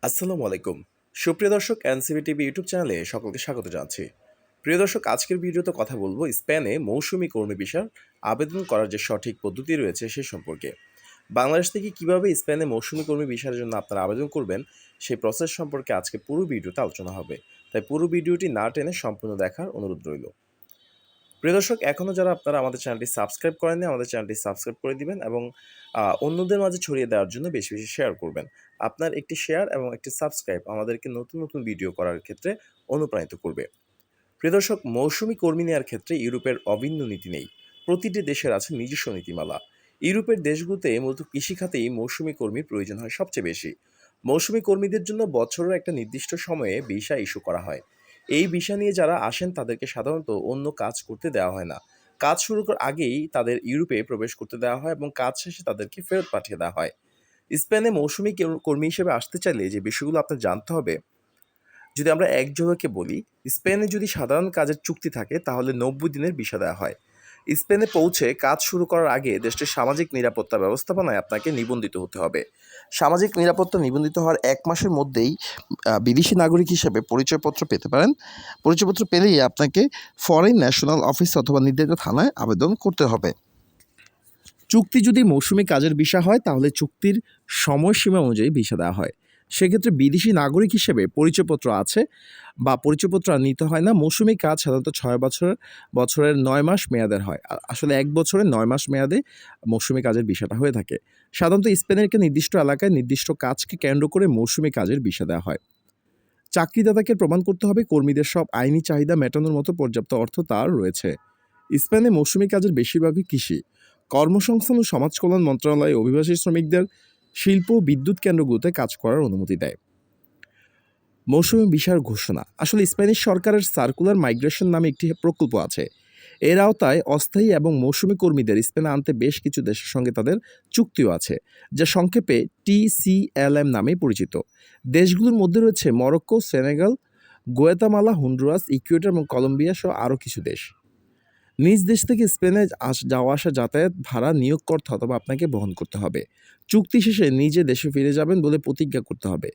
আসসালামু আলাইকুম। সুপ্রিয় দর্শক, এনসিবি টিভি ইউটিউব চ্যানেলে সকলকে স্বাগত জানাচ্ছি। প্রিয় দর্শক, আজকের ভিডিওতে কথা বলবো স্পেনে মৌসুমী কর্মী ভিসার আবেদন করার যে সঠিক পদ্ধতি রয়েছে সে সম্পর্কে। বাংলাদেশ থেকে কিভাবে স্পেনে মৌসুমী কর্মী ভিসার জন্য আপনারা আবেদন করবেন সেই প্রসেস সম্পর্কে আজকে পুরো ভিডিওতে আলোচনা হবে। তাই পুরো ভিডিওটি না টেনে সম্পূর্ণ দেখার অনুরোধ রইল। প্রিয় দর্শক, এখনও যারা আপনারা আমাদের চ্যানেলটি সাবস্ক্রাইব করেননি, আমাদের চ্যানেলটি সাবস্ক্রাইব করে দিবেন এবং অন্যদের মাঝে ছড়িয়ে দেওয়ার জন্য বেশি বেশি শেয়ার করবেন। আপনার একটি শেয়ার এবং একটি সাবস্ক্রাইব আমাদেরকে নতুন নতুন ভিডিও করার ক্ষেত্রে অনুপ্রাণিত করবে। প্রিয় দর্শক, মৌসুমি কর্মী নেওয়ার ক্ষেত্রে ইউরোপের অভিন্ন নীতি নেই। প্রতিটি দেশের আছে নিজস্ব নীতিমালা। ইউরোপের দেশগুলোতে মূলত কৃষিখাতেই মৌসুমি কর্মীর প্রয়োজন হয় সবচেয়ে বেশি। মৌসুমি কর্মীদের জন্য বছরের একটা নির্দিষ্ট সময়ে ভিসা ইস্যু করা হয়। এই ভিসা নিয়ে যারা আসেন তাদেরকে সাধারণত অন্য কাজ করতে দেওয়া হয় না। কাজ শুরু করার আগেই তাদের ইউরোপে প্রবেশ করতে দেওয়া হয় এবং কাজ শেষে তাদেরকে ফেরত পাঠিয়ে দেওয়া হয়। স্পেনে মৌসুমি কর্মী হিসেবে আসতে চাইলে যে বিষয়গুলো আপনার জানতে হবে, যদি আমরা এক ঝলকে বলি, স্পেনে যদি সাধারণ কাজের চুক্তি থাকে তাহলে 90 দিনের ভিসা দেওয়া হয়। স্পেনে পৌঁছে কাজ শুরু করার আগে দেশটির সামাজিক নিরাপত্তা ব্যবস্থাপনায় আপনাকে নিবন্ধিত হতে হবে। সামাজিক নিরাপত্তা নিবন্ধিত হওয়ার 1 মাসের মধ্যেই বিদেশি নাগরিক হিসেবে পরিচয়পত্র পেতে পারেন। পরিচয়পত্র পেলেই আপনাকে ফরেন ন্যাশনাল অফিস অথবা নির্ধারিত থানায় আবেদন করতে হবে। চুক্তি যদি মৌসুমি কাজের ভিসা হয় তাহলে চুক্তির সময়সীমা অনুযায়ী ভিসা দেওয়া হয়। সেক্ষেত্রে বিদেশি নাগরিক হিসেবে পরিচয়পত্র আছে বা পরিচয়পত্র আর নিতে হয় না। মৌসুমি কাজ সাধারণত 6 বছরের 9 মাস মেয়াদের হয়। আসলে 1 বছরের 9 মাস মেয়াদে মৌসুমি কাজের ভিসাটা হয়ে থাকে। সাধারণত স্পেনের একটা নির্দিষ্ট এলাকায় নির্দিষ্ট কাজকে কেন্দ্র করে মৌসুমি কাজের ভিসা দেওয়া হয়। চাকরিদাতাকে প্রমাণ করতে হবে কর্মীদের সব আইনি চাহিদা মেটানোর মতো পর্যাপ্ত অর্থ তার রয়েছে। স্পেনে মৌসুমি কাজের বেশিরভাগই কৃষি। কর্মসংস্থান ও সমাজ কল্যাণ মন্ত্রণালয় অভিবাসী শ্রমিকদের শিল্প ও বিদ্যুৎ কেন্দ্রগুলোতে কাজ করার অনুমতি দেয়। মৌসুমি ভিসার ঘোষণা। আসলে স্প্যানিশ সরকারের সার্কুলার মাইগ্রেশন নামে একটি প্রকল্প আছে। এর আওতায় অস্থায়ী এবং মৌসুমি কর্মীদের স্পেনে আনতে বেশ কিছু দেশের সঙ্গে তাদের চুক্তিও আছে, যা সংক্ষেপে TCLM নামে পরিচিত। দেশগুলোর মধ্যে রয়েছে Morocco, Senegal, Guatemala, Honduras, Ecuador এবং কলম্বিয়া সহ আরও কিছু দেশ। নিজ দেশ থেকে স্পেনে যাওয়া আসা যাতায়াত ভাড়া নিয়োগকর্তা অথবা আপনাকে বহন করতে হবে। চুক্তি শেষে নিজে দেশে ফিরে যাবেন বলে প্রতিজ্ঞা করতে হবে।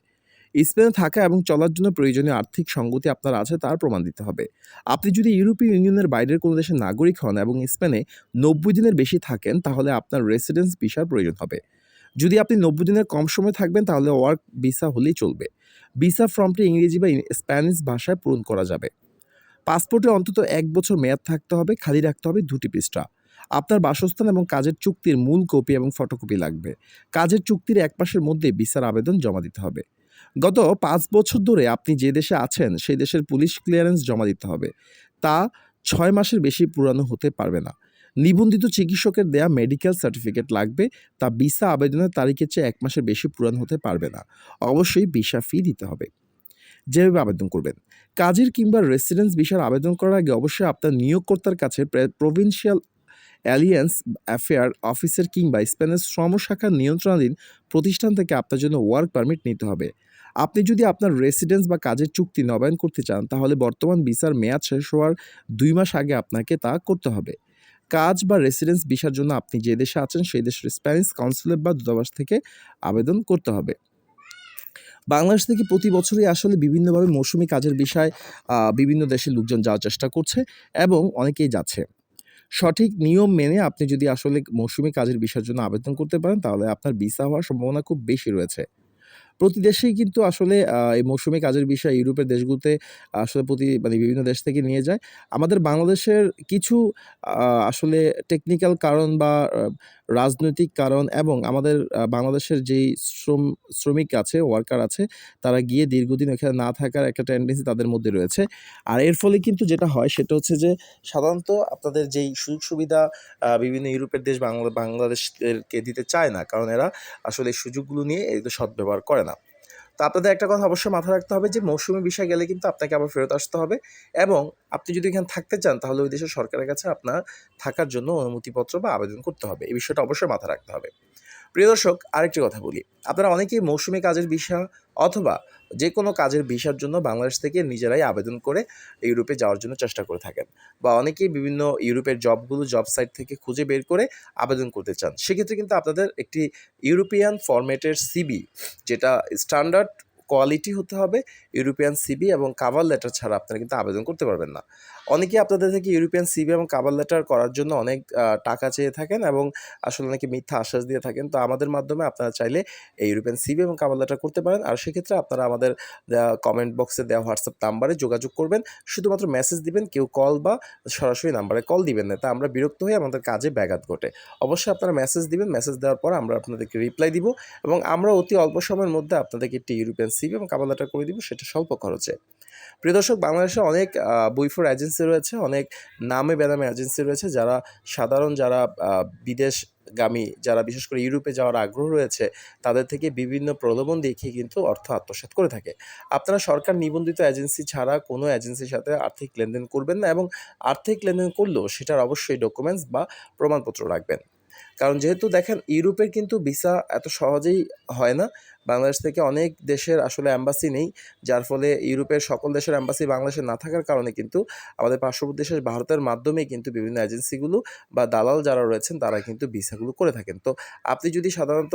স্পেনে থাকা এবং চলার জন্য প্রয়োজনীয় আর্থিক সঙ্গতি আপনার আছে তার প্রমাণ দিতে হবে। আপনি যদি ইউরোপীয় ইউনিয়নের বাইরের কোনো দেশের নাগরিক হন এবং স্পেনে 90 দিনের বেশি থাকেন তাহলে আপনার রেসিডেন্স ভিসার প্রয়োজন হবে। যদি আপনি 90 দিনের কম সময় থাকবেন তাহলে ওয়ার্ক ভিসা হলেই চলবে। ভিসা ফর্মটি ইংরেজি বা স্প্যানিশ ভাষায় পূরণ করা যাবে। পাসপোর্টে অন্তত 1 বছর মেয়াদ থাকতে হবে, খালি রাখতে হবে 2টি পৃষ্ঠা। আপনার বাসস্থান এবং কাজের চুক্তির মূল কপি এবং ফটোকপি লাগবে। কাজের চুক্তির 1 মাসের মধ্যে ভিসার আবেদন জমা দিতে হবে। গত 5 বছর ধরে আপনি যে দেশে আছেন সেই দেশের পুলিশ ক্লিয়ারেন্স জমা দিতে হবে। তা 6 মাসের বেশি পুরানো হতে পারবে না। নিবন্ধিত চিকিৎসকের দেয়া মেডিকেল সার্টিফিকেট লাগবে। তা ভিসা আবেদনের তারিখের চেয়ে 1 মাসের বেশি পুরানো হতে পারবে না। অবশ্যই ভিসা ফি দিতে হবে। যেভাবে আবেদন করবেন, কাজের কিংবা রেসিডেন্স ভিসার আবেদন করার আগে অবশ্যই আপনার নিয়োগকর্তার কাছে প্রভিন্সিয়াল অ্যালিয়েন্স অ্যাফেয়ার অফিসের কিংবা স্পেনের শ্রম শাখার নিয়ন্ত্রণাধীন প্রতিষ্ঠান থেকে আপনার জন্য ওয়ার্ক পারমিট নিতে হবে। আপনি যদি আপনার রেসিডেন্স বা কাজের চুক্তি নবায়ন করতে চান তাহলে বর্তমান ভিসার মেয়াদ শেষ হওয়ার 2 মাস আগে আপনাকে তা করতে হবে। কাজ বা রেসিডেন্স ভিসার জন্য আপনি যে দেশে আছেন সেই দেশের স্প্যানিশ কনসুলেট বা দূতাবাস থেকে আবেদন করতে হবে। বাংলাদেশ থেকে প্রতি বছরই আসলে বিভিন্নভাবে মৌসুমি কাজের বিষয় বিভিন্ন দেশের লোকজন যাওয়ার চেষ্টা করছে এবং অনেকেই যাচ্ছে। সঠিক নিয়ম মেনে আপনি যদি আসলে মৌসুমি কাজের বিষয়ের জন্য আবেদন করতে পারেন তাহলে আপনার ভিসা হওয়ার সম্ভাবনা খুব বেশি রয়েছে। প্রতি দেশেই কিন্তু আসলে এই মৌসুমি কাজের বিষয় ইউরোপের দেশগুলোতে আসলে বিভিন্ন দেশ থেকে নিয়ে যায়। আমাদের বাংলাদেশের কিছু আসলে টেকনিক্যাল কারণ বা রাজনৈতিক কারণ এবং আমাদের বাংলাদেশের যেই শ্রমিক আছে, ওয়ার্কার আছে, তারা গিয়ে দীর্ঘদিন এখানে না থাকার একটা টেনডেন্সি তাদের মধ্যে রয়েছে। আর এর ফলে কিন্তু যেটা হয় সেটা হচ্ছে যে সাধারণত আপনাদের যেই সুযোগ সুবিধা বিভিন্ন ইউরোপের দেশ বাংলাদেশকে দিতে চায় না। কারণ এরা আসলে এই সুযোগগুলো নিয়ে এগুলো সদ্ব্যবহার করে না। তো আপনাদের একটা কথা অবশ্যই মাথায় রাখতে হবে যে মৌসুমি ভিসায় গেলে কিন্তু আপনাকে আবার ফেরত আসতে হবে এবং আপনি যদি এখানে থাকতে চান তাহলে ওই দেশের সরকারের কাছে আপনার থাকার জন্য অনুমতিপত্র বা আবেদন করতে হবে। এই বিষয়টা অবশ্যই মাথায় রাখতে হবে। প্রিয় দর্শক, আরেকটি কথা বলি, আপনারা অনেকেই মৌসুমি কাজের ভিসা অথবা যে কোনো কাজের ভিসার জন্য বাংলাদেশ থেকে নিজেরাই আবেদন করে ইউরোপে যাওয়ার জন্য চেষ্টা করে থাকেন বা অনেকেই বিভিন্ন ইউরোপের জব সাইট থেকে খুঁজে বের করে আবেদন করতে চান। সেক্ষেত্রে কিন্তু আপনাদের একটি ইউরোপিয়ান ফরম্যাটের সিবি, যেটা স্ট্যান্ডার্ড কোয়ালিটি হতে হবে ইউরোপিয়ান সিভি এবং কাভার লেটার ছাড়া আপনারা কিন্তু আবেদন করতে পারবেন না। অনেকেই আপনাদের থেকে ইউরোপিয়ান সিভি এবং কাভার লেটার করার জন্য অনেক টাকা চেয়ে থাকেন এবং আসলে অনেকে মিথ্যা আশ্বাস দিয়ে থাকেন। তো আমাদের মাধ্যমে আপনারা চাইলে এই ইউরোপিয়ান সিভি এবং কাভার লেটার করতে পারেন। আর সেক্ষেত্রে আপনারা আমাদের কমেন্ট বক্সে দেওয়া হোয়াটসঅ্যাপ নাম্বারে যোগাযোগ করবেন। শুধুমাত্র মেসেজ দিবেন, কেউ কল বা সরাসরি নাম্বারে কল দিবেন না। তা আমরা বিরক্ত হয়ে আমাদের কাজে ব্যাঘাত ঘটে। অবশ্যই আপনারা মেসেজ দিবেন, মেসেজ দেওয়ার পর আমরা আপনাদেরকে রিপ্লাই দিব এবং আমরা অতি অল্প সময়ের মধ্যে আপনাদেরকে একটি ইউরোপিয়ান সিভি এবং কাভার লেটার করে দিব, সেটা স্বল্প খরচে। প্রিয় দর্শক, বাংলাদেশে অনেক বই ফোর এজেন্সি রয়েছে, অনেক নামে বেনামে এজেন্সি রয়েছে যারা যারা বিদেশগামী, যারা বিশেষ করে ইউরোপে যাওয়ার আগ্রহ রয়েছে, তাদের থেকে বিভিন্ন প্রলোভন দেখিয়ে কিন্তু অর্থ আত্মসাৎ করে থাকে। আপনারা সরকার নিবন্ধিত এজেন্সি ছাড়া কোনো এজেন্সির সাথে আর্থিক লেনদেন করবেন না এবং আর্থিক লেনদেন করলেও সেটার অবশ্যই ডকুমেন্টস বা প্রমাণপত্র রাখবেন। কারণ যেহেতু দেখেন ইউরোপের কিন্তু ভিসা এত সহজেই হয় না। বাংলাদেশ থেকে অনেক দেশের আসলে অ্যাম্বাসি নেই। যার ফলে ইউরোপের সকল দেশের অ্যাম্বাসি বাংলাদেশে না থাকার কারণে কিন্তু আমাদের পার্শ্ববর্তী দেশের ভারতের মাধ্যমেই কিন্তু বিভিন্ন এজেন্সিগুলো বা দালাল যারা রয়েছেন তারা কিন্তু ভিসাগুলো করে থাকেন। তো আপনি যদি সাধারণত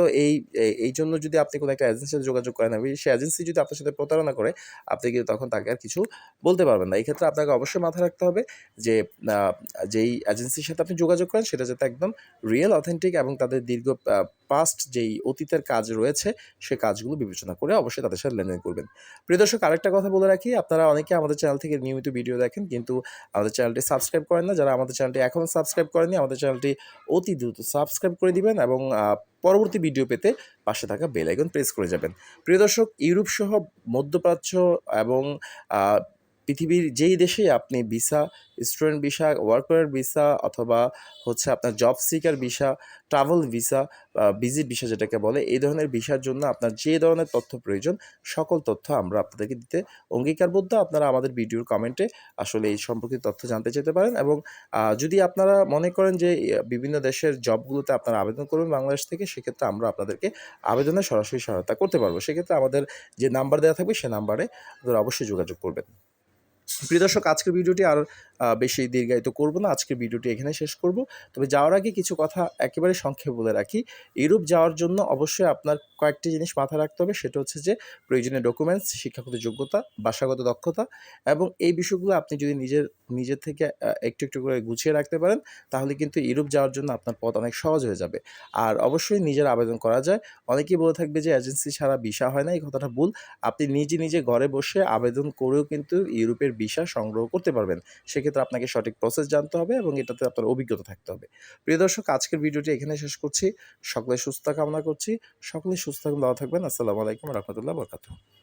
এইজন্য যদি আপনি কোনো একটা এজেন্সির সাথে যোগাযোগ করেন এবং সেই এজেন্সি যদি আপনার সাথে প্রতারণা করে, আপনি কিন্তু তখন তাকে আর কিছু বলতে পারবেন না। এই ক্ষেত্রে আপনাকে অবশ্যই মাথায় রাখতে হবে যে আ যেই এজেন্সির সাথে আপনি যোগাযোগ করেন সেটা যাতে একদম রিয়েল, অথেন্টিক এবং তাদের দীর্ঘ পাস্ট যেই অতীতের কাজ রয়েছে সে কাজগুলো বিবেচনা করে অবশ্যই তাদের সাথে লেনদেন করবেন। প্রিয় দর্শক, আরেকটা কথা বলে রাখি, আপনারা অনেকে আমাদের চ্যানেল থেকে নিয়মিত ভিডিও দেখেন কিন্তু আমাদের চ্যানেলটি সাবস্ক্রাইব করেন না। যারা আমাদের চ্যানেলটি এখনও সাবস্ক্রাইব করেননি, আমাদের চ্যানেলটি অতি দ্রুত সাবস্ক্রাইব করে দিবেন এবং পরবর্তী ভিডিও পেতে পাশে থাকা বেল আইকন প্রেস করে যাবেন। প্রিয় দর্শক, ইউরোপ সহ মধ্যপ্রাচ্য এবং আ পৃথিবীর যেই দেশেই আপনি visa, student visa, worker visa অথবা হচ্ছে আপনার job seeker visa, travel visa, visit visa যেটাকে বলে, এই ধরনের ভিসার জন্য আপনার যে ধরনের তথ্য প্রয়োজন সকল তথ্য আমরা আপনাদেরকে দিতে অঙ্গীকারবদ্ধ। আপনারা আমাদের ভিডিওর কমেন্টে আসলে এই সম্পর্কিত তথ্য জানতে চাইতে পারেন এবং যদি আপনারা মনে করেন যে বিভিন্ন দেশের জবগুলোতে আপনারা আবেদন করবেন বাংলাদেশ থেকে, সেক্ষেত্রে আমরা আপনাদেরকে আবেদনে সরাসরি সহায়তা করতে পারবো। সেক্ষেত্রে আমাদের যে নাম্বার দেওয়া থাকবে সে নাম্বারে আপনারা অবশ্যই যোগাযোগ করবেন। প্রিয় দর্শক, আজকের ভিডিওটি আর বেশি দীর্ঘায়িত করব না। আজকের ভিডিওটি এখানে শেষ করব। তবে যাওয়ার আগে কিছু কথা একেবারে সংক্ষেপে বলে রাখি। ইউরোপ যাওয়ার জন্য অবশ্যই আপনার কয়েকটি জিনিস মাথায় রাখতে হবে। সেটা হচ্ছে যে প্রয়োজনীয় ডকুমেন্টস, শিক্ষাগত যোগ্যতা, ভাষাগত দক্ষতা এবং এই বিষয়গুলো আপনি যদি নিজের থেকে একটু, একটু করে গুছিয়ে রাখতে পারেন, তাহলে কিন্তু ইউরোপ যাওয়ার জন্য আপনার পথ অনেক সহজ হয়ে যাবে। আর অবশ্যই নিজের আবেদন করা যায়। অনেকেই বলে থাকবে যে এজেন্সি ছাড়া ভিসা হয় না। এই কথাটা ভুল। আপনি নিজে ঘরে বসে আবেদন করেও কিন্তু ইউরোপের ভিসা সংগ্রহ করতে পারবেন। সেক্ষেত্রে আপনাকে সঠিক প্রসেস জানতে হবে এবং এটাতে আপনার অভিজ্ঞতা থাকতে হবে। প্রিয় দর্শক, আজকের ভিডিওটি এখানে শেষ করছি। সকলের সুস্থতা কামনা করছি। সকলে সুস্থ এবং ভালো থাকবেন। আসসালামু আলাইকুম ওয়া রাহমাতুল্লাহি ওয়া বারাকাতুহু।